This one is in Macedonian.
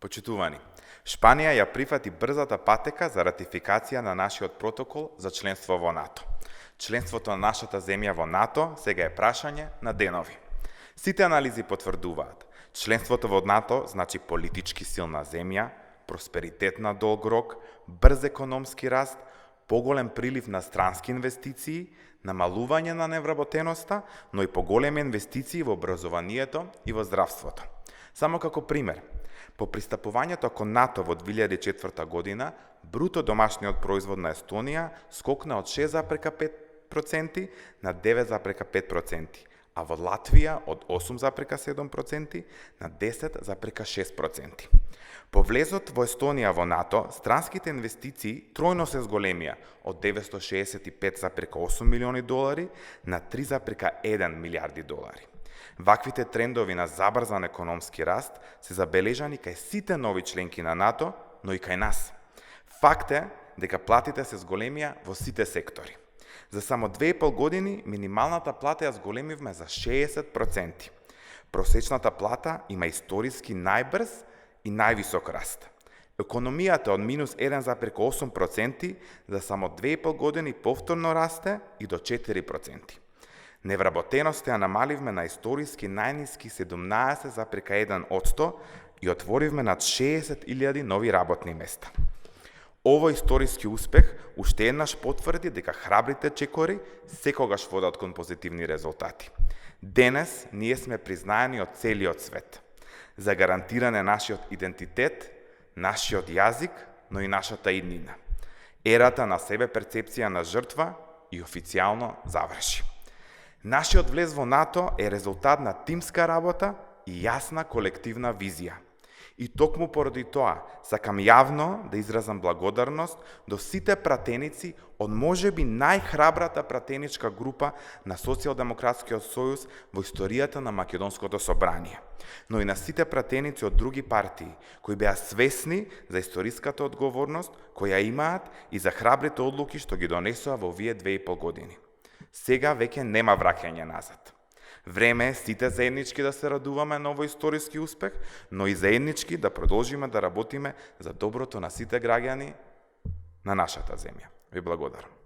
Почитувани, Шпанија ја прифати брзата патека за ратификација на нашиот протокол за членство во НАТО. Членството на нашата земја во НАТО сега е прашање на денови. Сите анализи потврдуваат, членството во НАТО значи политички силна земја, просперитет на долг рок, брз економски раст, поголем прилив на странски инвестиции, намалување на невработеноста, но и поголеми инвестиции во образованието и во здравството. Само како пример, по пристапувањето кон НАТО во 2004 година, бруто домашниот производ на Естонија скокна од 6,5% на 9,5%, а во Латвија од 8,7% на 10,6%. По влезот во Естонија во НАТО, странските инвестиции тројно се зголемија од 965,8 милиони долари на 3,1 милиарди долари. Ваквите трендови на забрзан економски раст се забележани кај сите нови членки на НАТО, но и кај нас. Факт е дека платите се зголемија во сите сектори. За само 2,5 години минималната плата ја зголемивме за 60%. Просечната плата има историски најбрз и највисок раст. Економијата од минус 1,8% за само 2,5 години повторно расте и до 4%. Невработеноста ја намаливме на историски најниски 17,1% и отворивме над 60.000 нови работни места. Овој историски успех уште еднаш потврди дека храбрите чекори секогаш водат кон позитивни резултати. Денес ние сме признаени од целиот свет за гарантирање нашиот идентитет, нашиот јазик, но и нашата иднина. Ерата на себе перцепција на жртва и официјално заврши. Нашиот влез во НАТО е резултат на тимска работа и јасна колективна визија. И токму поради тоа, сакам јавно да изразам благодарност до сите пратеници од можеби најхрабрата пратеничка група на Социјалдемократскиот сојуз во историјата на Македонското собрание, но и на сите пратеници од други партии, кои беа свесни за историската одговорност која имаат и за храбрите одлуки што ги донесоа во овие 2,5 години. Сега веќе нема враќање назад. Време е сите заеднички да се радуваме на овој историски успех, но и заеднички да продолжиме да работиме за доброто на сите граѓани на нашата земја. Ви благодарам.